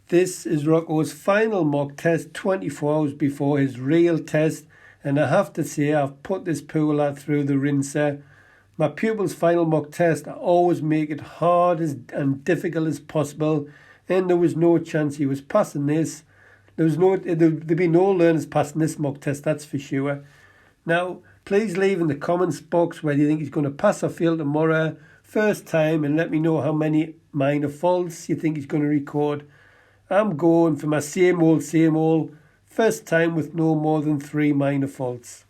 This is Rocco's final mock test 24 hours before his real test, and I have to say I've put this poor lad through the rinser. My pupil's final mock test, I always make it hard and difficult as possible, and there was no chance he was passing this. There'd be no learners passing this mock test, that's for sure. Now, please leave in the comments box whether you think he's going to pass or fail tomorrow, first time, and let me know how many minor faults you think he's going to record. I'm going for my same old, first time with no more than 3 minor faults.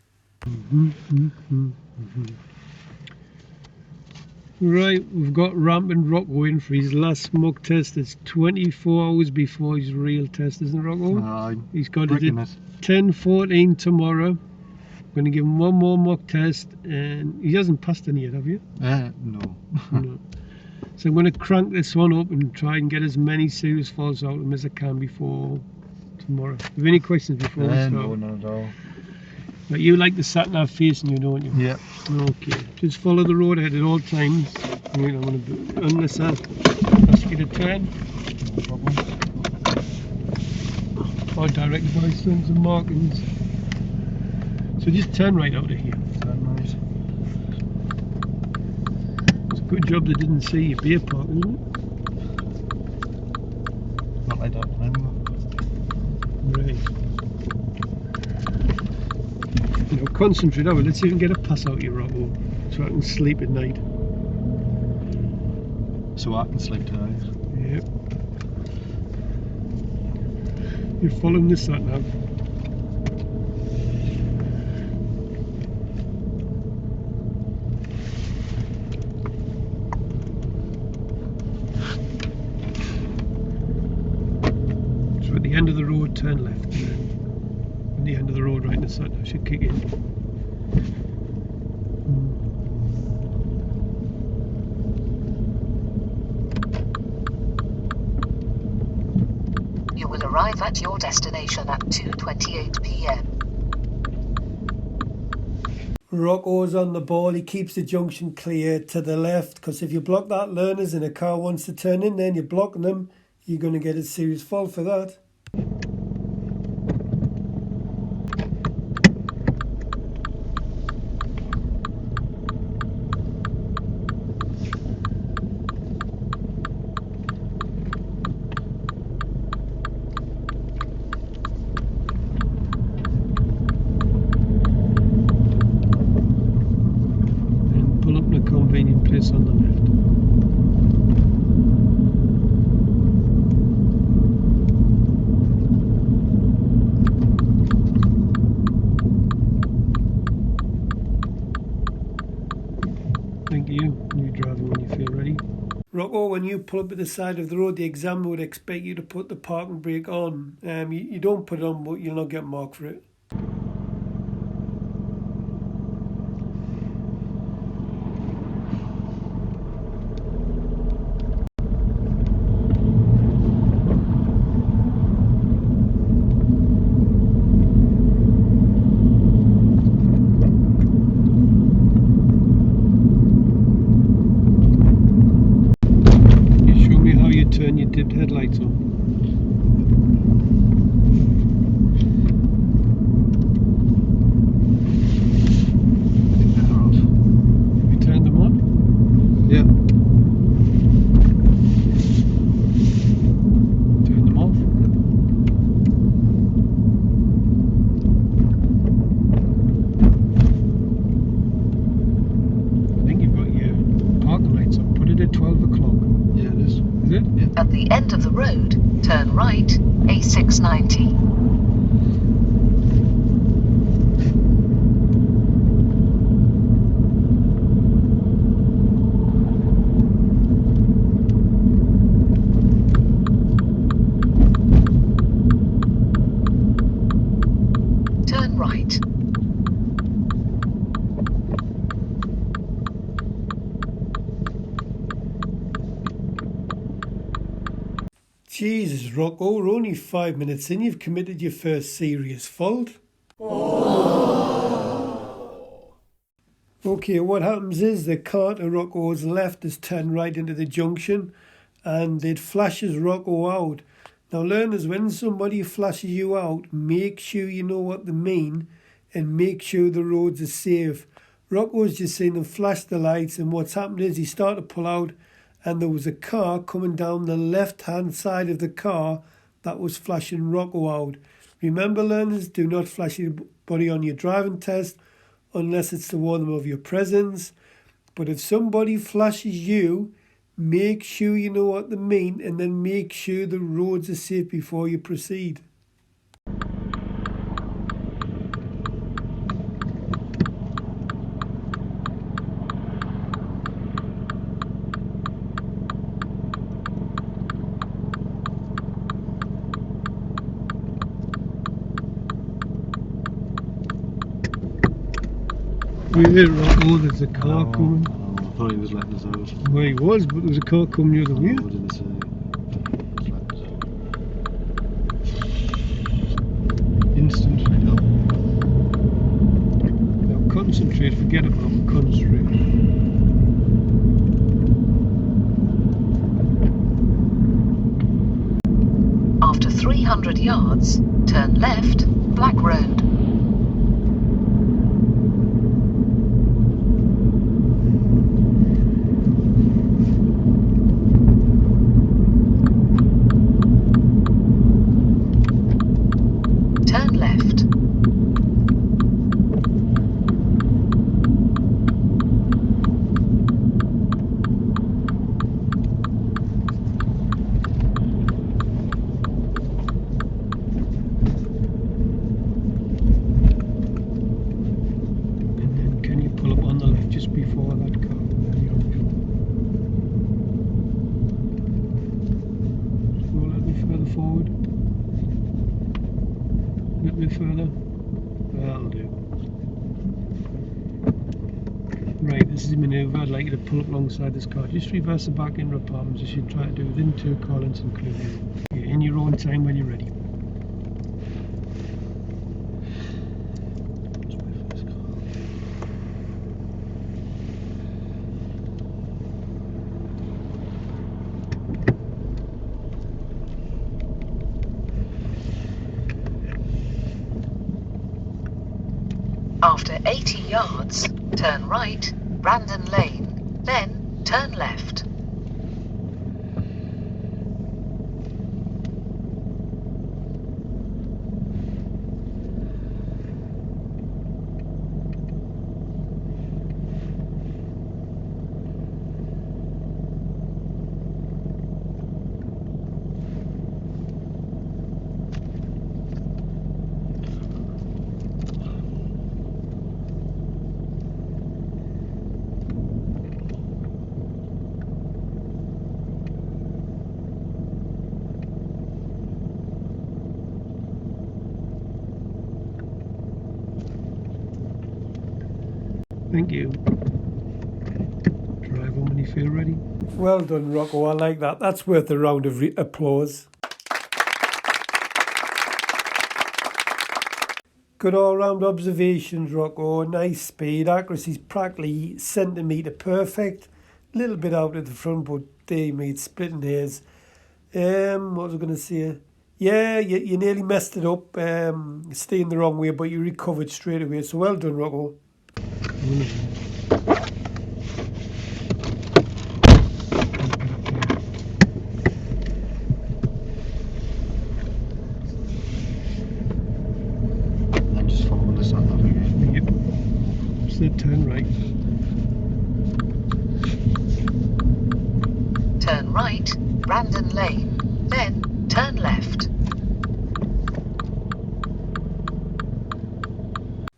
Right, we've got rampant Rocco in for his last mock test. It's 24 hours before his real test, isn't it, Rocco? He's got it at 10:14 tomorrow. I'm going to give him one more mock test, and he hasn't passed any yet, have you? No. No. So I'm going to crank this one up and try and get as many serious faults out of him as I can before tomorrow. Have you any questions before we start? No, not at all. But you like the sat-nav facing you, don't you? Yeah. Okay. Just follow the road ahead at all times. Right, I'm going to, unless I ask you to turn. No problem. Or directed by signs and markings. So just turn right out of here. Turn right. It's a good job they didn't see you beer park, isn't it? Not like that anymore. Right. Now concentrate on it. Let's see if we can get a pass out your Rocco, so I can sleep at night. So I can sleep tonight. Yep. You're following the sat nav. So at the end of the road, turn left, and then at the end of the road, right in the sat nav should kick in. You will arrive at your destination at 2:28 p.m. Rocco's on the ball. He keeps the junction clear to the left, because if you block that learners and a car wants to turn in, then you're blocking them. You're going to get a serious fault for that. Pull up in a convenient place on the left. Thank you. You drive when you feel ready. Rocco, when you pull up at the side of the road, the examiner would expect you to put the parking brake on. You don't put it on, but you'll not get marked for it. Turn your dipped headlights on. Have you turned them on? Yeah. Turn them off. I think you've got your parking lights on. Put it at 12 o'clock. Yeah, it is. Is it? Yeah. At the end of the road, turn right, A690. Turn right. Jesus, Rocco, we're only 5 minutes in. You've committed your first serious fault. Oh. Okay, what happens is the car to Rocco's left has turned right into the junction, and it flashes Rocco out. Now learners, when somebody flashes you out, make sure you know what they mean and make sure the roads are safe. Rocco's just seen them flash the lights, and what's happened is he started to pull out and there was a car coming down the left-hand side of the car that was flashing Rocco out. Remember learners, do not flash anybody on your driving test unless it's to warn them of your presence. But if somebody flashes you, make sure you know what they mean and then make sure the roads are safe before you proceed. Wait, Rocco, there's a car coming. I thought he was letting us out. Well, he was, but there was a car coming the other way. What did he say? Instant. Now concentrate, forget about it, concentrate. After 300 yards, turn left, Black Road. Turn left. And then can you pull up on the left just before that car? There you go. Just go a little bit further forward. A little bit further. That'll do. Right, this is a manoeuvre. I'd like you to pull up alongside this car. Just reverse the back into palms. You should try to do within 2 car lengths and clear you. In your own time when you're ready. That's my first car. After 80 yards, turn right, Brandon Lane, then turn left. Thank you. Drive home when you feel ready. Well done, Rocco. I like that. That's worth a round of applause. Good all-round observations, Rocco. Nice speed. Accuracy's practically centimetre perfect. A little bit out at the front, but they made splitting hairs. What was I going to say? Yeah, you nearly messed it up, staying the wrong way, but you recovered straight away. So well done, Rocco. And then just following the sat nav again. Yep. So turn right. Turn right, Brandon Lane, then turn left.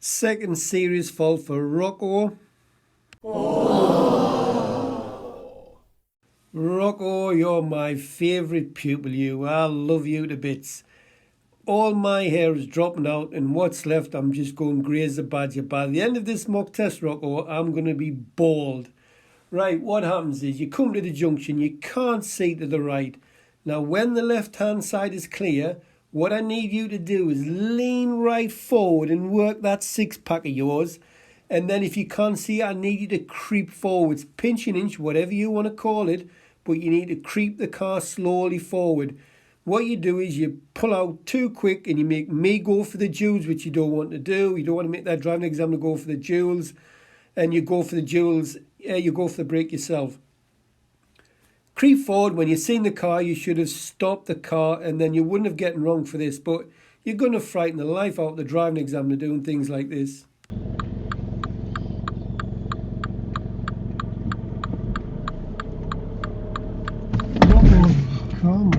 Second serious fault for Rocco. Rocco, you're my favourite pupil, you. I love you to bits. All my hair is dropping out and what's left I'm just going grey as a badger. By the end of this mock test, Rocco, I'm going to be bald. Right, what happens is you come to the junction, you can't see to the right. Now when the left hand side is clear, what I need you to do is lean right forward and work that 6-pack of yours. And then if you can't see, I need you to creep forwards, pinch an inch, whatever you want to call it, but you need to creep the car slowly forward. what you do is you pull out too quick and you make me go for the duels, which you don't want to do. You don't want to make that driving examiner go for the duels, and you go for the duels, you go for the brake yourself. Creep forward. When you've seen the car, you should have stopped the car, and then you wouldn't have gotten wrong for this, but you're going to frighten the life out of the driving examiner doing things like this. Calm.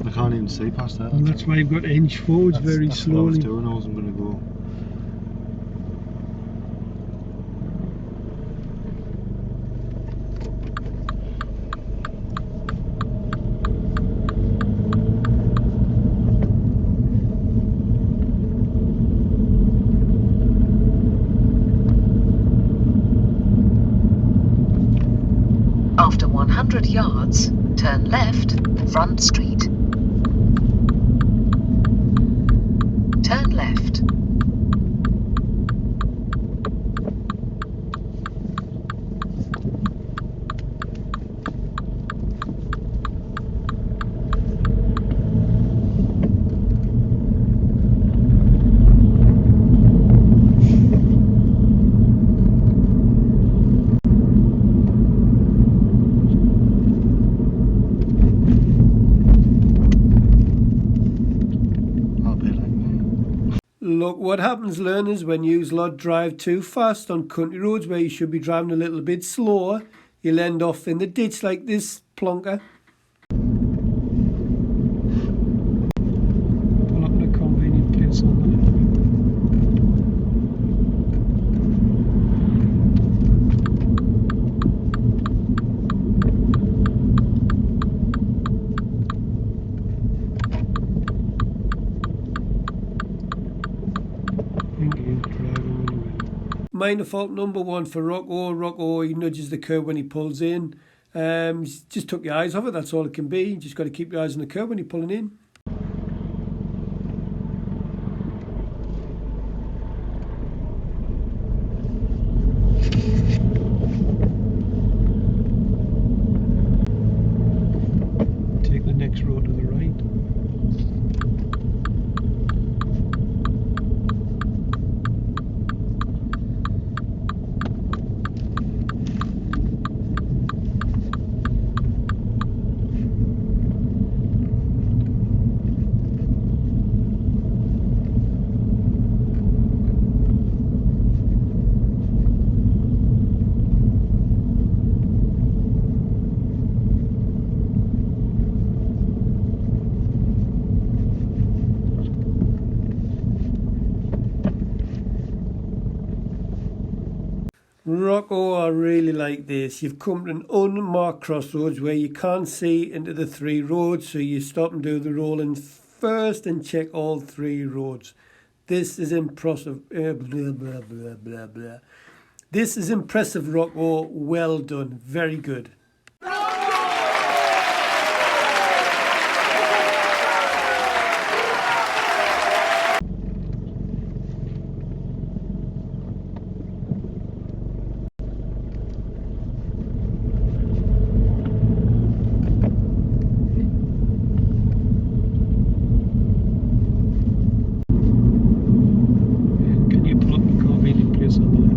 I can't even see past that. And that's why you've got to inch forwards very that's slowly. What I was doing, I wasn't going to go. After 100 yards, turn left, Front Street. Turn left. Look what happens, learners, when you lot drive too fast on country roads where you should be driving a little bit slower. You'll end off in the ditch like this plonker. Pull up in a convenient place on the left. Thank you, driver when you're ready. Minor fault number one for Rocco. Rocco, he nudges the curb when he pulls in. Just took your eyes off it, that's all it can be. You just got to keep your eyes on the curb when you're pulling in. Take the next road to the right. Rocco, I really like this. You've come to an unmarked crossroads where you can't see into the three roads, so you stop and do the rolling first and check all three roads. This is impressive. Blah, blah, blah, blah, blah. This is impressive, Rocco. Well done. Very good. Can you pull up the convenient place on the left?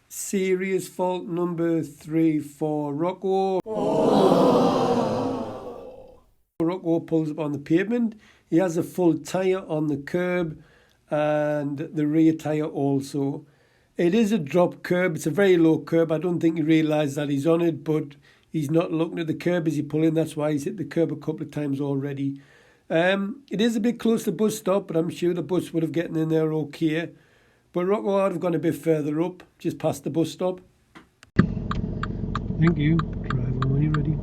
Serious fault number 3 for Rocco. Rocco pulls up on the pavement. He has a full tyre on the curb and the rear tyre also. It is a drop curb. It's a very low curb. I don't think he realised that he's on it, but he's not looking at the curb as he pulls in. That's why he's hit the curb a couple of times already. It is a bit close to the bus stop, but I'm sure the bus would have gotten in there okay. But Rocco would have gone a bit further up, just past the bus stop. Thank you, driver when you're ready.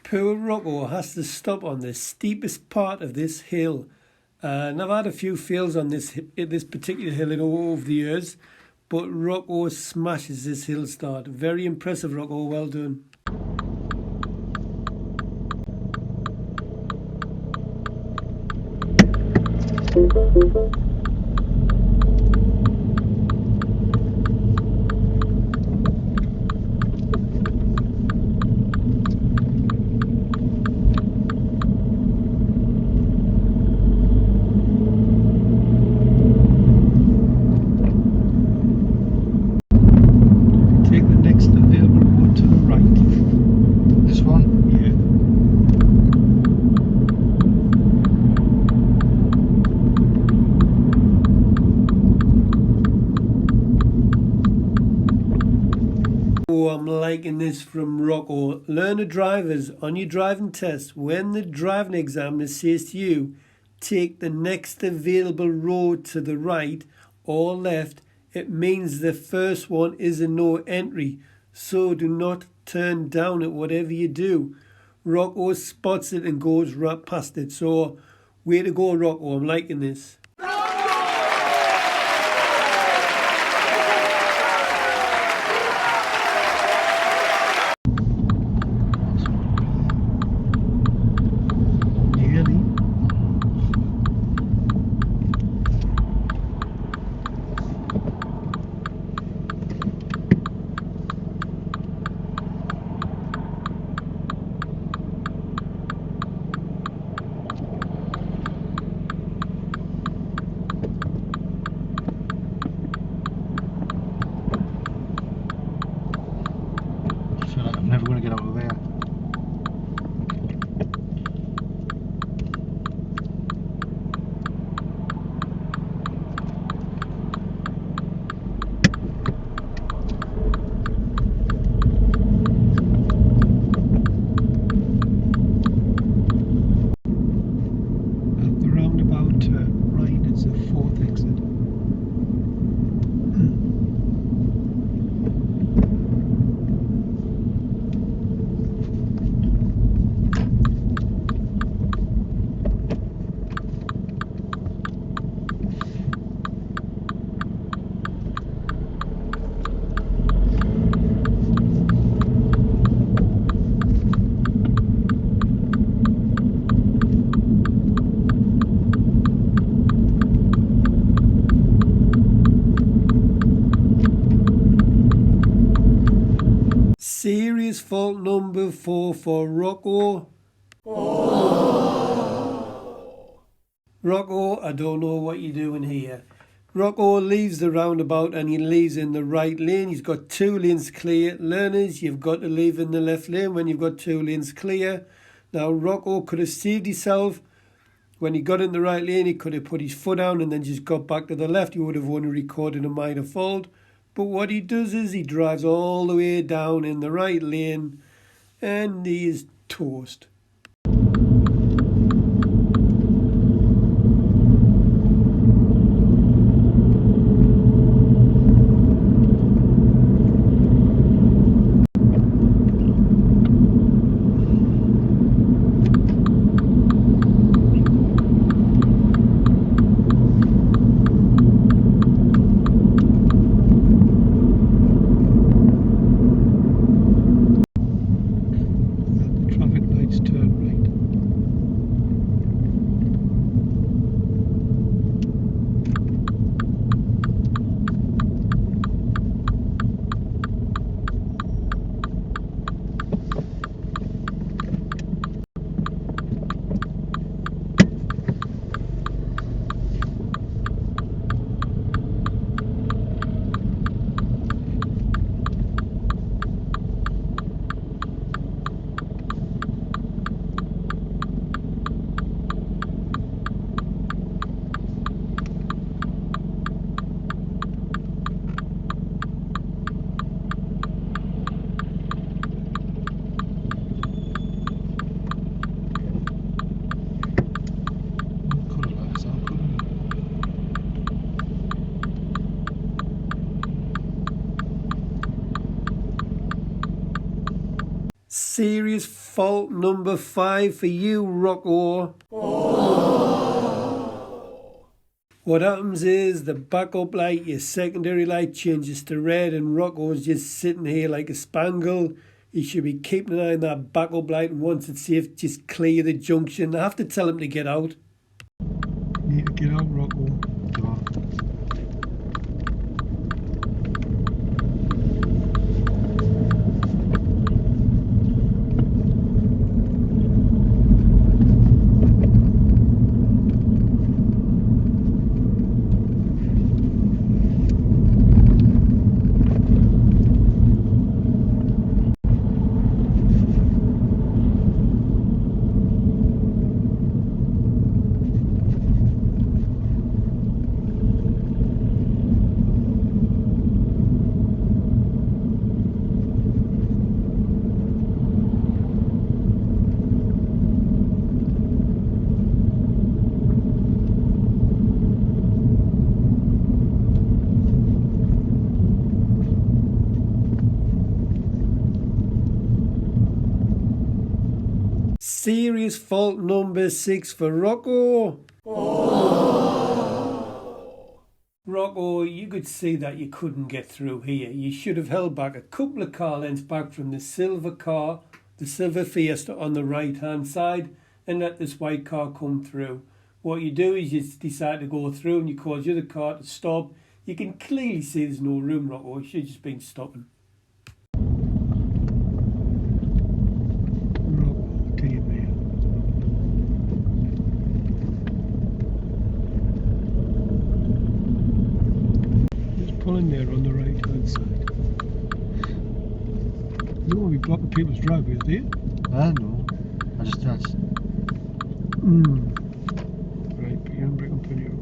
Poor Rocco has to stop on the steepest part of this hill. And I've had a few fails on this particular hill over the years, but Rocco smashes this hill start. Very impressive, Rocco. Well done. Take the next available road to the right. This one? Yeah. Oh, I'm liking this from Rocco. Learner drivers, on your driving test, when the driving examiner says to you, take the next available road to the right or left, it means the first one is a no entry. So do not turn down it, whatever you do. Rocco spots it and goes right past it. So, way to go, Rocco. I'm liking this. Nearly. I feel like I'm never going to get out of there. At the roundabout turn right, it's the fourth exit. Serious fault number 4 for Rocco. Rocco, I don't know what you're doing here. Rocco leaves the roundabout and he leaves in the right lane. He's got 2 lanes clear. Learners, you've got to leave in the left lane when you've got 2 lanes clear. Now, Rocco could have saved himself. When he got in the right lane, he could have put his foot down and then just got back to the left. He would have only recorded a minor fault. But what he does is he drives all the way down in the right lane and he is toast. At the traffic lights turn right. Could have let us out, couldn't we? Serious fault number 5 for you, Rocco. What happens is the backup light, your secondary light, changes to red, and Rocco's just sitting here like a spangle. You should be keeping an eye on that backup light, and once it's safe, just clear the junction. I have to tell him to get out. Need to get out, Rocco. Come on. Serious fault number 6 for Rocco. Rocco, you could see that you couldn't get through here. You should have held back a couple of car lengths back from the silver car, the silver Fiesta on the right hand side, and let this white car come through. What you do is you decide to go through and you cause the other car to stop. You can clearly see there's no room, Rocco. You should have just been stopping. Pulling there on the right hand side. You don't want to be blocking people's driveways, do you? No. That's. Right, but you handbrake on plenty of.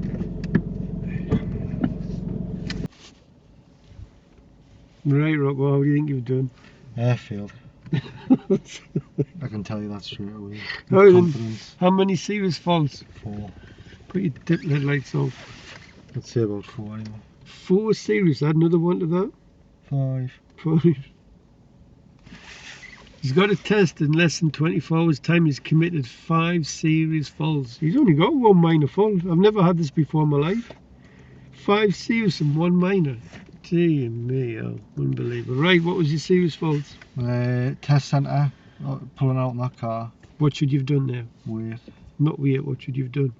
Right, Rocco, how do you think you've done? Airfield. I can tell you that straight away. With confidence. How many serious faults? 4. Put your dip headlights off. I'd say about 4 anyway. 4 serious, add another one to that. 5. 5. He's got a test in less than 24 hours time. He's committed 5 serious faults. He's only got 1 minor fault. I've never had this before in my life. 5 serious and 1 minor. Dear me, oh, unbelievable. Right, what was your serious faults? Test centre, pulling out in that car. What should you have done there? Wait. Not wait, what should you have done?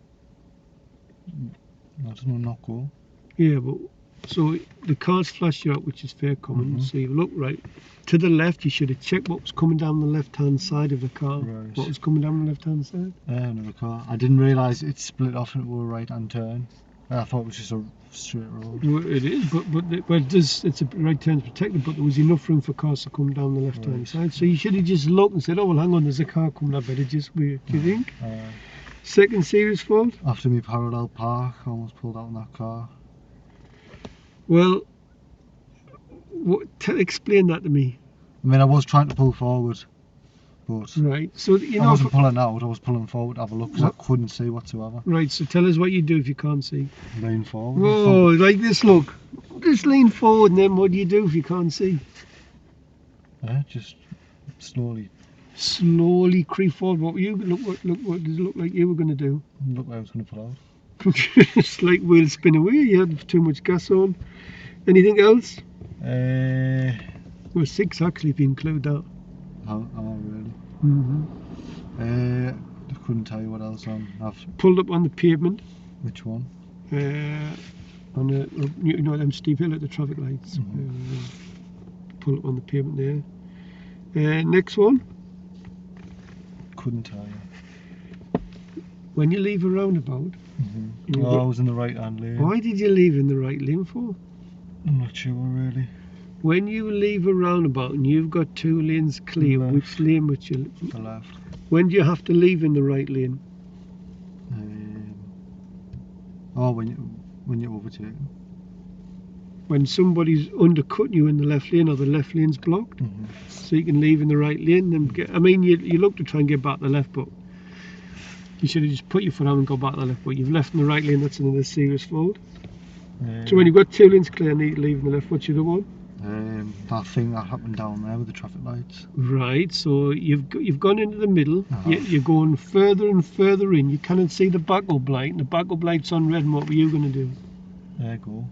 I don't know, not go. Yeah, but so the car's flashed you out, which is fair common. So you look right to the left. You should have checked what was coming down the left hand side of the car. Right. What was coming down the left hand side? Another car. I didn't realise it split off into a right hand turn. I thought it was just a straight road. Well, it is, it's a right turn protected, but there was enough room for cars to come down the left hand side. So you should have just looked and said, oh well, hang on, there's a car coming. I better just wait. Do you think? Second serious fault? After me parallel park, I almost pulled out in that car. Well, explain that to me. I mean, I was trying to pull forward, but right. So you know, I wasn't pulling out. I was pulling forward to have a look because I couldn't see whatsoever. Right. So tell us what you do if you can't see. Lean forward. Whoa, like this. Look, just lean forward, and then what do you do if you can't see? Just slowly. Slowly creep forward. What you look? What does it look like you were going to do? Look like I was going to pull out. It's like wheels spin away. You had too much gas on. Anything else? Well, 6 actually if you include that. Oh really? I couldn't tell you what else I've pulled up on the pavement. Which one? On the, you know, them steep hill at the traffic lights. Pull up on the pavement there. Next one. Couldn't tell you. When you leave a roundabout. Well, I was in the right hand lane. Why did you leave in the right lane for? I'm not sure really. When you leave a roundabout and you've got 2 lanes clear, which lane would you? The left. When do you have to leave in the right lane? When you overtake. When somebody's undercutting you in the left lane or the left lane's blocked, so you can leave in the right lane. And I mean, you look to try and get back to the left, but you should have just put your foot out and go back to the left. But you've left in the right lane. That's another serious fault. So when you've got 2 lanes clear and you leave in the left, what's the other one? That thing that happened down there with the traffic lights. Right, so you've gone into the middle. Uh-huh. You're going further and further in. You cannot see the backup light, and the backup light's on red. And what were you going to do? There go.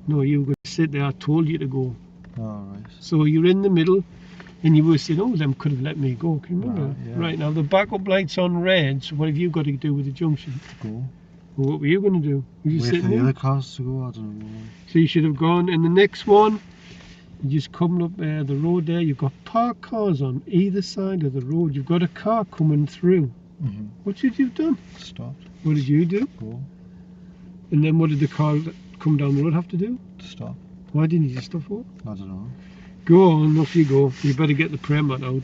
No, you were going to sit there. I told you to go. Alright. So you're in the middle, and you were saying, "Oh, them could have let me go." Can you remember? Right, yeah. Right, now the backup light's on red. So what have you got to do with the junction? Go. Well, what were you going to do? Were you Wait sitting for the there? other cars to go, I don't know. So you should have gone in the next one. You just coming up the road there. You've got parked cars on either side of the road. You've got a car coming through. Mm-hmm. What should you have done? Stop. What did you do? Go. And then what did the car that come down the road have to do? Stop. Why didn't you stop for? I don't know. Go on, off you go. You better get the prayer mat out.